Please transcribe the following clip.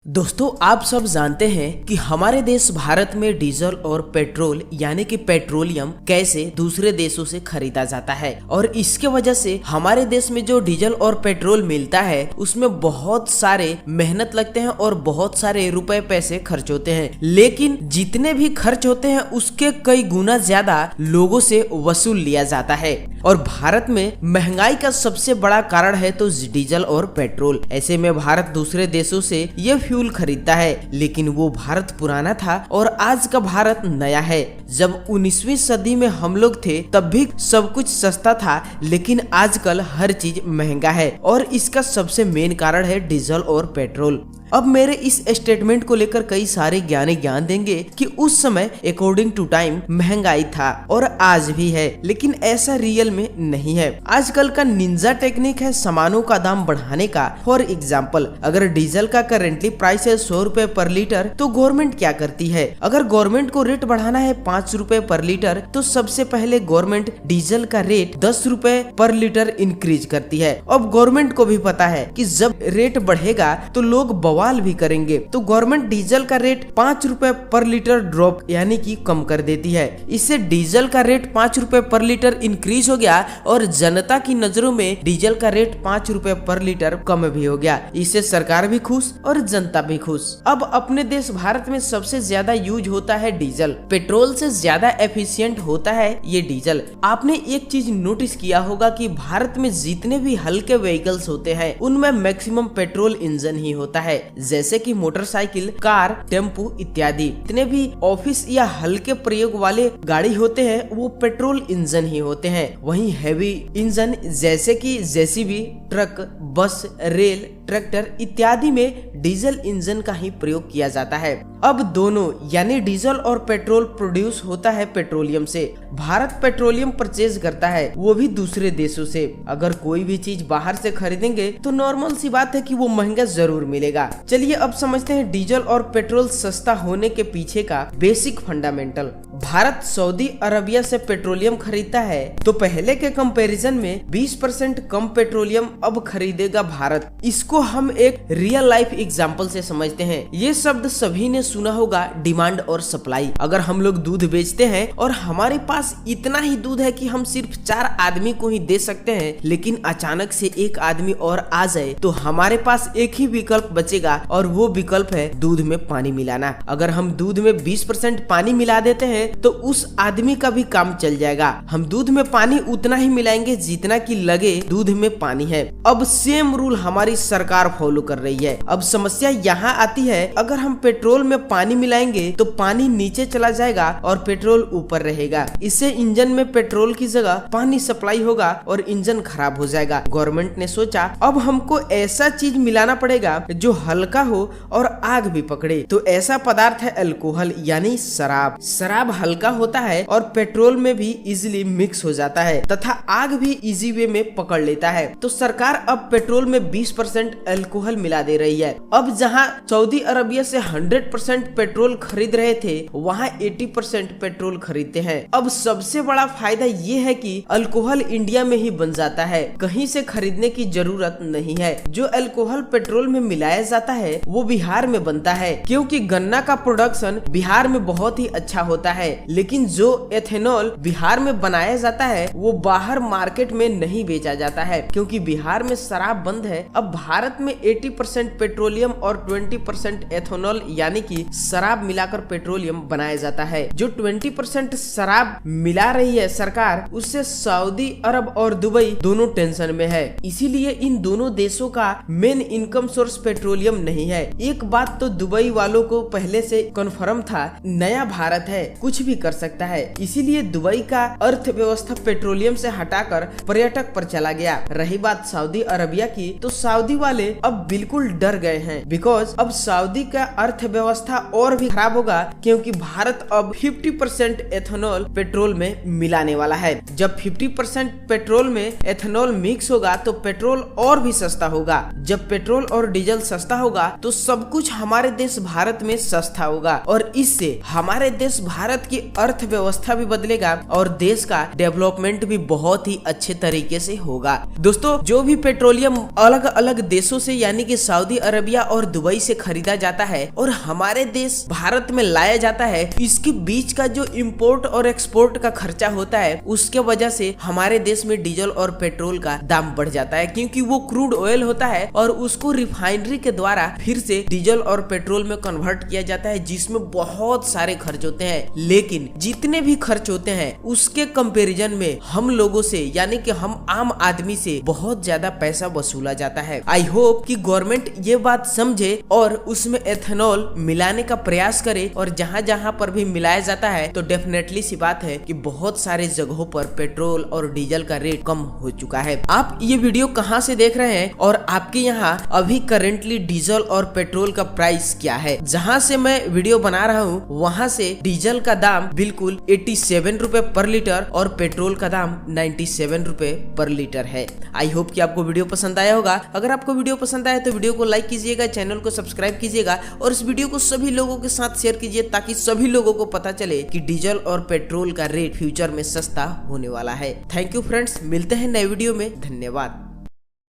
दोस्तों, आप सब जानते हैं कि हमारे देश भारत में डीजल और पेट्रोल यानी कि पेट्रोलियम कैसे दूसरे देशों से खरीदा जाता है और इसके वजह से हमारे देश में जो डीजल और पेट्रोल मिलता है उसमें बहुत सारे मेहनत लगते हैं और बहुत सारे रुपए पैसे खर्च होते हैं। लेकिन जितने भी खर्च होते हैं उसके कई गुना ज्यादा लोगों से वसूल लिया जाता है और भारत में महंगाई का सबसे बड़ा कारण है तो डीजल और पेट्रोल। ऐसे में भारत दूसरे देशों से ये फ्यूल खरीदता है, लेकिन वो भारत पुराना था और आज का भारत नया है। जब 19वीं सदी में हम लोग थे तब भी सब कुछ सस्ता था, लेकिन आजकल हर चीज महंगा है और इसका सबसे मेन कारण है डीजल और पेट्रोल। अब मेरे इस स्टेटमेंट को लेकर कई सारे ज्ञानी ज्ञान देंगे कि उस समय अकॉर्डिंग टू टाइम महंगाई था और आज भी है, लेकिन ऐसा रियल में नहीं है। आजकल का निंजा टेक्निक है सामानों का दाम बढ़ाने का। फॉर एग्जाम्पल, अगर डीजल का करेंटली प्राइस है 100 रुपए पर लीटर तो गवर्नमेंट क्या करती है, अगर गवर्नमेंट को रेट बढ़ाना है 5 रुपए पर लीटर तो सबसे पहले गवर्नमेंट डीजल का रेट 10 रुपए पर लीटर इंक्रीज करती है। अब गवर्नमेंट को भी पता है कि जब रेट बढ़ेगा तो लोग बवाल भी करेंगे, तो गवर्नमेंट डीजल का रेट 5 रुपए पर लीटर ड्रॉप यानी कि कम कर देती है। इससे डीजल का रेट 5 रुपए पर लीटर इंक्रीज हो गया और जनता की नजरों में डीजल का रेट 5 रुपए पर लीटर कम भी हो गया। इससे सरकार भी खुश और जनता भी खुश। अब अपने देश भारत में सबसे ज्यादा यूज होता है डीजल, पेट्रोल से ज्यादा एफिशिएंट होता है ये डीजल। आपने एक चीज नोटिस किया होगा कि भारत में जितने भी हल्के व्हीकल्स होते हैं उनमें मैक्सिमम पेट्रोल इंजन ही होता है, जैसे कि मोटरसाइकिल, कार, टेम्पू इत्यादि। जितने भी ऑफिस या हल्के प्रयोग वाले गाड़ी होते हैं वो पेट्रोल इंजन ही होते हैं। वहीं हैवी इंजन जैसे कि जेसीबी, ट्रक, बस, रेल, ट्रैक्टर इत्यादि में डीजल इंजन का ही प्रयोग किया जाता है। अब दोनों यानी डीजल और पेट्रोल प्रोड्यूस होता है पेट्रोलियम से। भारत पेट्रोलियम परचेज करता है, वो भी दूसरे देशों से। अगर कोई भी चीज बाहर से खरीदेंगे तो नॉर्मल सी बात है कि वो महंगा जरूर मिलेगा। चलिए अब समझते हैं डीजल और पेट्रोल सस्ता होने के पीछे का basic fundamental. Bharat Saudi Arabia से पेट्रोलियम खरीदता है तो पहले के कंपैरिजन में 20% कम पेट्रोलियम अब खरीदेगा भारत। इसको हम एक रियल लाइफ एग्जांपल से समझते हैं। ये शब्द सभी ने सुना होगा, डिमांड और सप्लाई। अगर हम लोग दूध बेचते हैं और हमारे पास इतना ही दूध है कि हम सिर्फ 4 आदमी को ही दे सकते हैं, लेकिन अचानक से एक आदमी और आ जाए तो हमारे पास एक ही विकल्प बचेगा और वो विकल्प है दूध में पानी मिलाना। अगर हम दूध में 20% पानी मिला देते हैं तो उस आदमी का भी काम चल जाएगा। हम दूध में पानी उतना ही मिलाएंगे जितना कि लगे दूध में पानी है। अब सेम रूल हमारी सरकार फॉलो कर रही है। अब समस्या यहाँ आती है, अगर हम पेट्रोल में पानी मिलाएंगे तो पानी नीचे चला जाएगा और पेट्रोल ऊपर रहेगा। इससे इंजन में पेट्रोल की जगह पानी सप्लाई होगा और इंजन खराब हो जाएगा। गवर्नमेंट ने सोचा अब हमको ऐसा चीज मिलाना पड़ेगा जो हल्का हो और आग भी पकड़े, तो ऐसा पदार्थ है अल्कोहल यानी शराब। शराब हल्का होता है और पेट्रोल में भी इजीली मिक्स हो जाता है तथा आग भी इजी वे में पकड़ लेता है। तो सरकार अब पेट्रोल में 20% अल्कोहल मिला दे रही है। अब जहां सऊदी अरबिया से 100% पेट्रोल खरीद रहे थे वहां 80% पेट्रोल खरीदते हैं। अब सबसे बड़ा फायदा ये है कि अल्कोहल इंडिया में ही बन जाता है, कहीं से खरीदने की जरूरत नहीं है। जो अल्कोहल पेट्रोल में मिलाया जाता है वो बिहार में बनता है, क्योंकि गन्ना का प्रोडक्शन बिहार में बहुत ही अच्छा होता है। लेकिन जो एथेनॉल बिहार में बनाया जाता है वो बाहर मार्केट में नहीं बेचा जाता है, क्योंकि बिहार में शराब बंद है। अब भारत में 80% पेट्रोलियम और 20% एथेनॉल यानी कि शराब मिलाकर पेट्रोलियम बनाया जाता है। जो 20% शराब मिला रही है सरकार, उससे सऊदी अरब और दुबई दोनों टेंशन में है। इसीलिए इन दोनों देशों का मेन इनकम सोर्स पेट्रोलियम नहीं है। एक बात तो दुबई वालों को पहले से कन्फर्म था, नया भारत है, कुछ भी कर सकता है। इसीलिए दुबई का अर्थव्यवस्था पेट्रोलियम से हटाकर पर्यटक पर चला गया। रही बात सऊदी अरबिया की, तो सऊदी वाले अब बिल्कुल डर गए हैं, बिकॉज अब सऊदी का अर्थव्यवस्था और भी खराब होगा, क्योंकि भारत अब 50% एथेनॉल पेट्रोल पेट्रोल में मिलाने वाला है। जब 50% पेट्रोल में एथेनॉल मिक्स होगा तो पेट्रोल और भी सस्ता होगा। जब पेट्रोल और डीजल सस्ता होगा तो सब कुछ हमारे देश भारत में सस्ता होगा और इससे हमारे देश भारत की अर्थव्यवस्था भी बदलेगा और देश का डेवलपमेंट भी बहुत ही अच्छे तरीके से होगा। दोस्तों, जो भी पेट्रोलियम अलग अलग देशों से यानी कि सऊदी अरबिया और दुबई से खरीदा जाता है और हमारे देश भारत में लाया जाता है, इसके बीच का जो इंपोर्ट और एक्सपोर्ट का खर्चा होता है उसके वजह से हमारे देश में डीजल और पेट्रोल का दाम बढ़ जाता है, क्योंकि वो क्रूड ऑयल होता है और उसको रिफाइनरी के द्वारा फिर से डीजल और पेट्रोल में कन्वर्ट किया जाता है, जिसमें बहुत सारे खर्च होते हैं। लेकिन जितने भी खर्च होते हैं उसके कंपैरिजन में हम लोगों से यानी कि हम आम आदमी से बहुत ज्यादा पैसा वसूला जाता है। आई होप कि गवर्नमेंट ये बात समझे और उसमें एथेनॉल मिलाने का प्रयास करे और जहाँ जहाँ पर भी मिलाया जाता है तो डेफिनेटली सी बात है कि बहुत सारे जगहों पर पेट्रोल और डीजल का रेट कम हो चुका है। आप ये वीडियो कहाँ से देख रहे हैं और आपके यहाँ अभी करेंटली डीजल और पेट्रोल का प्राइस क्या है? जहाँ से मैं वीडियो बना रहा हूँ वहाँ से डीजल का दाम बिल्कुल 87 रुपए पर लीटर और पेट्रोल का दाम 97 रुपए पर लीटर है। आई होप कि आपको वीडियो पसंद आया होगा। अगर आपको वीडियो पसंद आया तो वीडियो को लाइक कीजिएगा, चैनल को सब्सक्राइब कीजिएगा और इस वीडियो को सभी लोगों के साथ शेयर कीजिए ताकि सभी लोगों को पता चले कि डीजल और पेट्रोल का रेट फ्यूचर में सस्ता होने वाला है। थैंक यू फ्रेंड्स, मिलते हैं नए वीडियो में। धन्यवाद।